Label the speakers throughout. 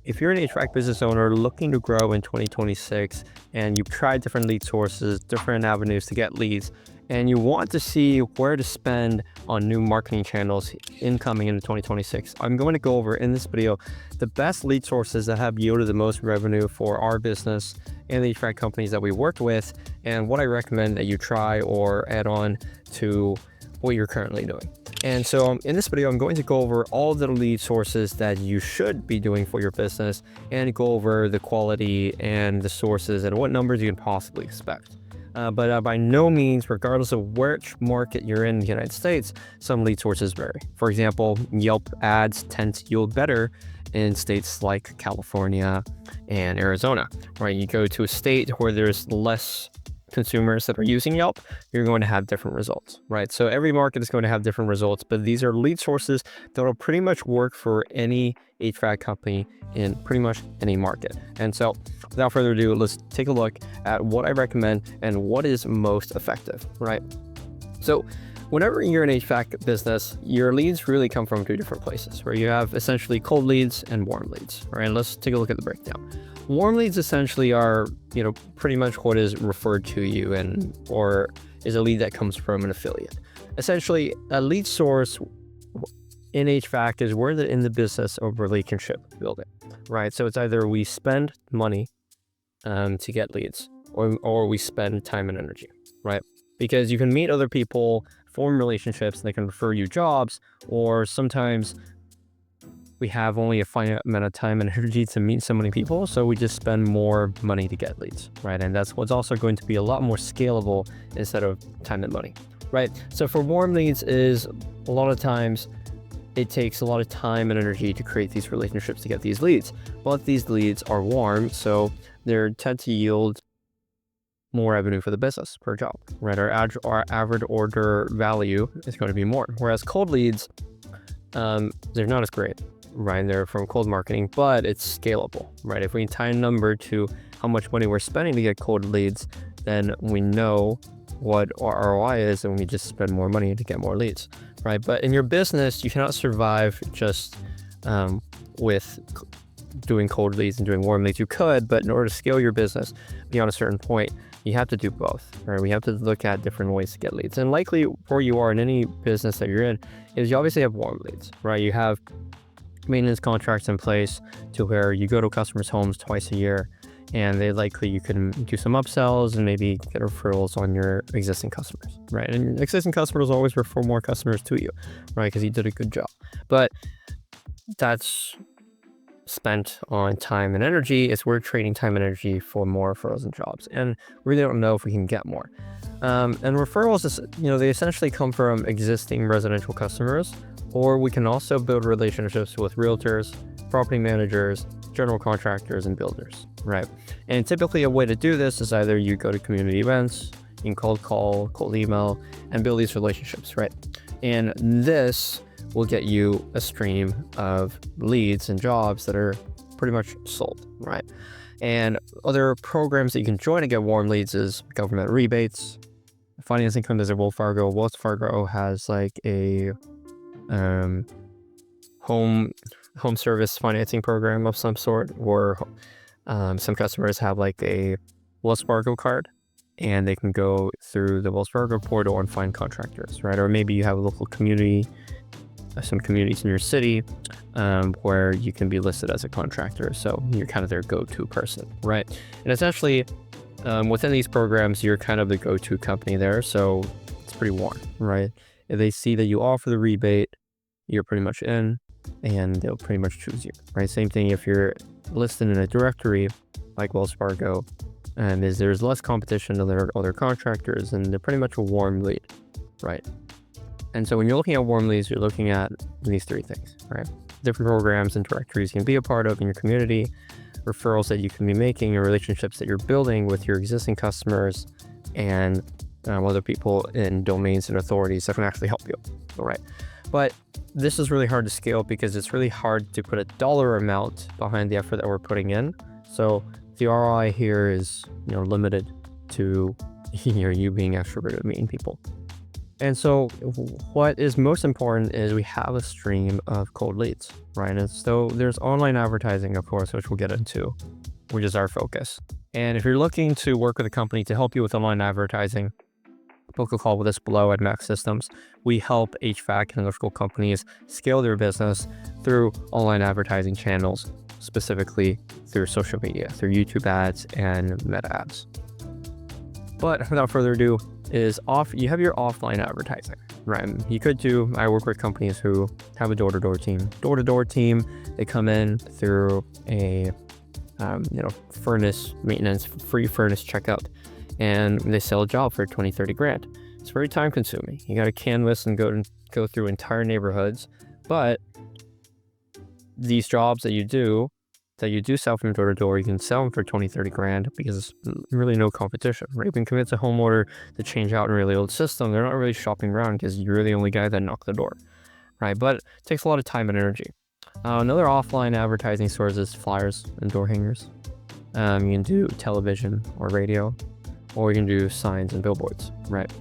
Speaker 1: if you're an HVAC business owner looking to grow in 2026 and you've tried different lead sources, different avenues to get leads, and you want to see where to spend on new marketing channels incoming into 2026, I'm going to go over in this video the best lead sources that have yielded the most revenue for our business and the HVAC companies that we work with, and what I recommend that you try or add on to what you're currently doing. And so in this video, I'm going to go over all the lead sources that you should be doing for your business and go over the quality and the sources and what numbers you can possibly expect. But by no means, regardless of which market you're in the United States, some lead sources vary. For example, Yelp ads tend to yield better in states like California and Arizona, right? You go to a state where there's less consumers that are using Yelp, you're going to have different results, right? So every market is going to have different results, but these are lead sources that will pretty much work for any HVAC company in pretty much any market. And so without further ado, let's take a look at what I recommend and what is most effective, right? So whenever you're an HVAC business, your leads really come from two different places, where you have essentially cold leads and warm leads, right? And let's take a look at the breakdown. Warm leads essentially are, pretty much what is referred to you or is a lead that comes from an affiliate. Essentially, a lead source in HVAC is we're in the business of relationship building, right? So it's either we spend money to get leads or we spend time and energy, right? Because you can meet other people, form relationships, and they can refer you jobs, or sometimes we have only a finite amount of time and energy to meet so many people, so we just spend more money to get leads, right? And that's what's also going to be a lot more scalable instead of time and money, right? So for warm leads is a lot of times it takes a lot of time and energy to create these relationships to get these leads, but these leads are warm, so they tend to yield more revenue for the business per job, right? Our average order value is going to be more, whereas cold leads, they're not as great, right? They're from cold marketing, but it's scalable, right? If we tie a number to how much money we're spending to get cold leads, then we know what our ROI is, and we just spend more money to get more leads, right? But in your business, you cannot survive just with doing cold leads and doing warm leads. You could, but in order to scale your business beyond a certain point, you have to do both, right? We have to look at different ways to get leads. And likely where you are in any business that you're in is you obviously have warm leads, right? You have maintenance contracts in place to where you go to customers' homes twice a year, and you can do some upsells and maybe get referrals on your existing customers, right? And existing customers always refer more customers to you, right? Because you did a good job. But that's spent on time and energy. We're trading time and energy for more referrals and jobs, and we really don't know if we can get more. And referrals is, they essentially come from existing residential customers, or we can also build relationships with realtors, property managers, general contractors, and builders, right? And typically a way to do this is either you go to community events, you can cold call, cold email, and build these relationships, right? And this will get you a stream of leads and jobs that are pretty much sold, right? And other programs that you can join to get warm leads is government rebates, financing companies like Wells Fargo. Wells Fargo has like a home service financing program of some sort, or some customers have like a Wells Fargo card, and they can go through the Wells Fargo portal and find contractors, right? Or maybe you have a local community, some communities in your city where you can be listed as a contractor, so you're kind of their go-to person, right? And essentially within these programs, you're kind of the go-to company there, so it's pretty warm, right? If they see that you offer the rebate, you're pretty much in, and they'll pretty much choose you, right? Same thing if you're listed in a directory like Wells Fargo, and there's less competition than other contractors, and they're pretty much a warm lead, right? And so when you're looking at warm leads, you're looking at these three things, right? Different programs and directories you can be a part of in your community, referrals that you can be making, or relationships that you're building with your existing customers, and other people in domains and authorities that can actually help you, all right? But this is really hard to scale because it's really hard to put a dollar amount behind the effort that we're putting in. So the ROI here is, limited to you being extroverted, meeting people. And so what is most important is we have a stream of cold leads, right? And so there's online advertising, of course, which we'll get into, which is our focus. And if you're looking to work with a company to help you with online advertising, book a call with us below at Max Systems. We help HVAC and electrical companies scale their business through online advertising channels, specifically through social media, through YouTube ads and Meta ads. But without further ado, you have your offline advertising, right? You could do, I work with companies who have a door-to-door team. Door-to-door team, they come in through a furnace maintenance, free furnace checkout, and they sell a job for 20, 30 grand. It's very time consuming. You got to canvas and go through entire neighborhoods, but these jobs that you do sell from door to door, you can sell them for 20, 30 grand because there's really no competition, right? You can convince a homeowner to change out a really old system. They're not really shopping around because you're the only guy that knocked the door, right? But it takes a lot of time and energy. Another offline advertising source is flyers and door hangers. You can do television or radio, or you can do signs and billboards, right?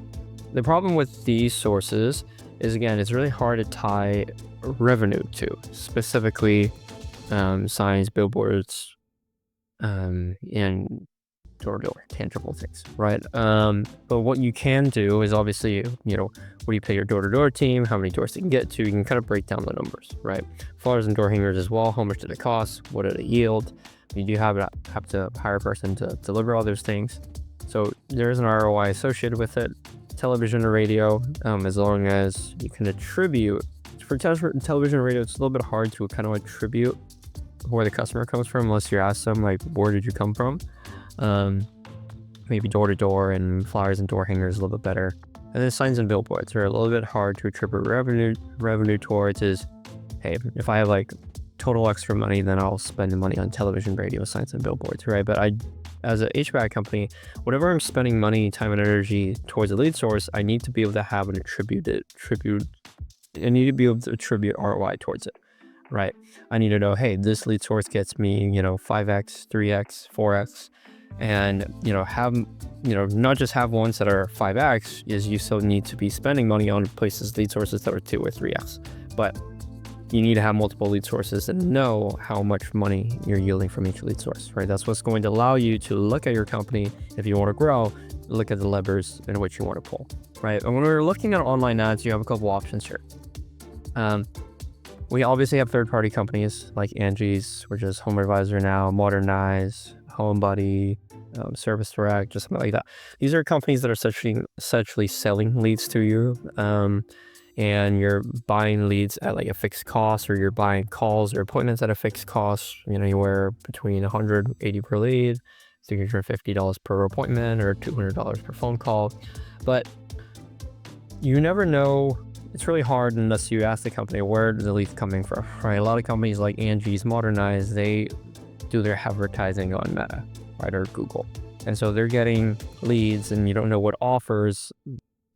Speaker 1: The problem with these sources is, again, it's really hard to tie revenue to, specifically signs, billboards, and door-to-door, tangible things, right? But what you can do is obviously, what do you pay your door-to-door team, how many doors they can get to, you can kind of break down the numbers, right? Flyers and door hangers as well, how much did it cost, what did it yield? You do have to hire a person to deliver all those things. So there is an ROI associated with it. Television or radio, as long as you can attribute, for television or radio, it's a little bit hard to kind of attribute where the customer comes from, unless you ask them, like, where did you come from? Maybe door to door, and flyers and door hangers a little bit better. And then signs and billboards are a little bit hard to attribute revenue towards. Is, hey, if I have like total extra money, then I'll spend the money on television, radio, signs, and billboards, right? But as an HVAC company, whatever I'm spending money, time, and energy towards a lead source, I need to be able to have an I need to be able to attribute ROI towards it, right? I need to know, hey, this lead source gets me, 5x, 3x, 4x, and, not just have ones that are 5x, is you still need to be spending money on lead sources that are 2 or 3x, but you need to have multiple lead sources and know how much money you're yielding from each lead source, right? That's what's going to allow you to look at your company. If you want to grow, look at the levers in which you want to pull, right? And when we're looking at online ads, you have a couple options here. We obviously have third-party companies like Angie's, which is Home Advisor Now, Modernize, Home Buddy, Service Direct, just something like that. These are companies that are essentially selling leads to you. And you're buying leads at like a fixed cost, or you're buying calls or appointments at a fixed cost, anywhere between $180 per lead, $350 per appointment, or $200 per phone call. But you never know. It's really hard unless you ask the company where the lead's coming from, right? A lot of companies like Angie's, Modernize, they do their advertising on Meta, right, or Google. And so they're getting leads, and you don't know what offers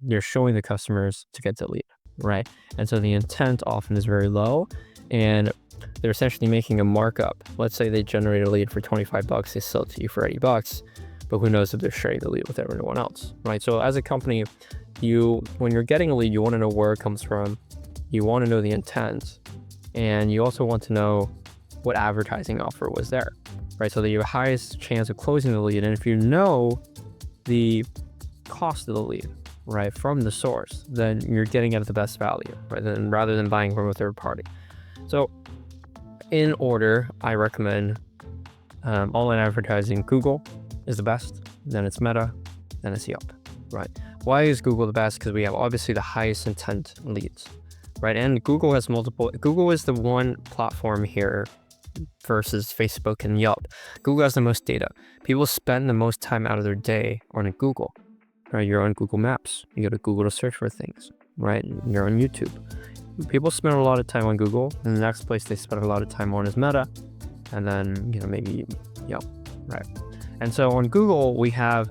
Speaker 1: they're showing the customers to get the lead, right? And so the intent often is very low, and they're essentially making a markup. Let's say they generate a lead for $25, they sell it to you for $80, but who knows if they're sharing the lead with everyone else, right? So as a company, when you're getting a lead, you want to know where it comes from, you want to know the intent, and you also want to know what advertising offer was there, right? So that you have the highest chance of closing the lead. And if you know the cost of the lead, right, from the source, then you're getting at the best value, right? Then rather than buying from a third party. So in order, I recommend online advertising. Google is the best, then it's Meta, then it's Yelp, right? Why is Google the best? Because we have obviously the highest intent leads, right? And Google has Google is the one platform here versus Facebook and Yelp. Google has the most data. People spend the most time out of their day on Google, right? You're on Google Maps. You go to Google to search for things, right? You're on YouTube. People spend a lot of time on Google, and the next place they spend a lot of time on is Meta, and then, maybe Yelp, right? And so on Google, we have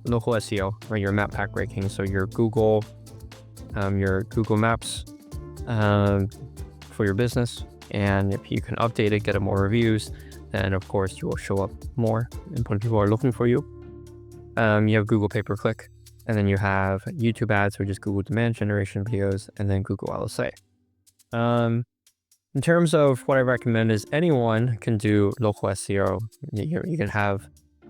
Speaker 1: local SEO, right? Your map pack ranking. So your Google Maps for your business. And if you can update it, get more reviews, then of course you will show up more and when people are looking for you. You have Google Pay-Per-Click, And then you have YouTube ads, which is Google demand generation videos, and then Google LSA. In terms of what I recommend is anyone can do local SEO.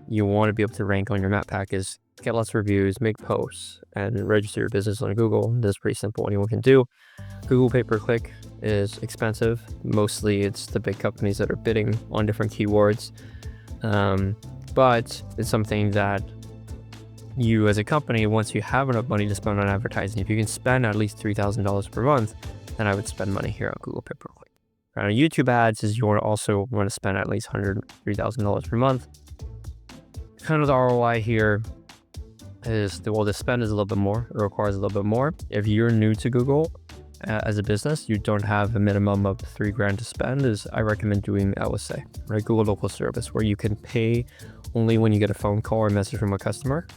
Speaker 1: You want to be able to rank on your map package, get lots of reviews, make posts, and register your business on Google. That's pretty simple. Anyone can do. Google pay-per-click is expensive. Mostly it's the big companies that are bidding on different keywords. But it's something that you as a company, once you have enough money to spend on advertising, if you can spend at least $3,000 per month, then I would spend money here on Google pay-per-click. Right, on YouTube ads is you also want to spend at least $103,000 per month. Kind of the ROI here is the spend is a little bit more. It requires a little bit more. If you're new to Google as a business, you don't have a minimum of $3,000 to spend. I recommend doing LSA, right? Google Local Service, where you can pay only when you get a phone call or message from a customer.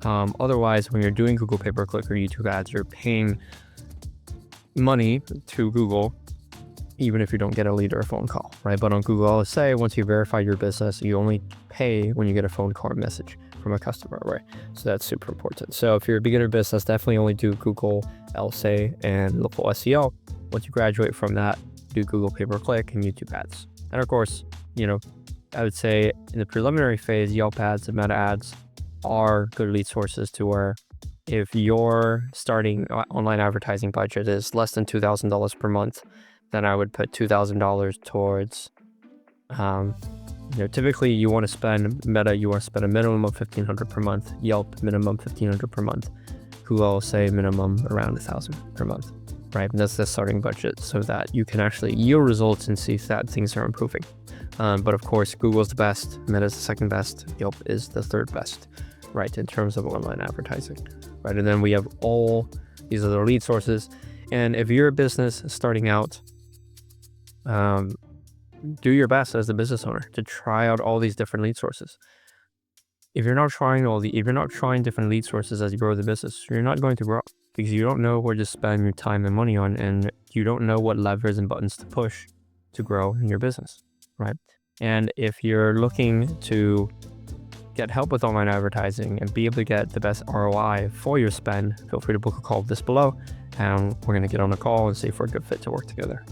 Speaker 1: Otherwise, when you're doing Google pay-per-click or YouTube ads, you're paying money to Google even if you don't get a lead or a phone call, right? But on Google LSA, once you verify your business, you only pay when you get a phone call or message from a customer, right? So that's super important. So if you're a beginner business, definitely only do Google LSA and local SEO. Once you graduate from that, do Google pay-per-click and YouTube ads. And of course, I would say in the preliminary phase, Yelp ads and Meta ads are good lead sources to where if your starting online advertising budget is less than $2,000 per month, then I would put $2,000 towards, typically you want to spend Meta, you want to spend a minimum of $1,500 per month, Yelp minimum $1,500 per month, Google say minimum around $1,000 per month, right? And that's the starting budget so that you can actually yield results and see that things are improving. But of course, Google's the best, Meta's the second best, Yelp is the third best, right? In terms of online advertising, right? And then we have these are the lead sources. And if you're a business starting out, do your best as a business owner to try out all these different lead sources. If you're not trying different lead sources as you grow the business, you're not going to grow because you don't know where to spend your time and money on, and you don't know what levers and buttons to push to grow in your business, right? And if you're looking to get help with online advertising and be able to get the best ROI for your spend, feel free to book a call this below, and we're going to get on a call and see if we're a good fit to work together.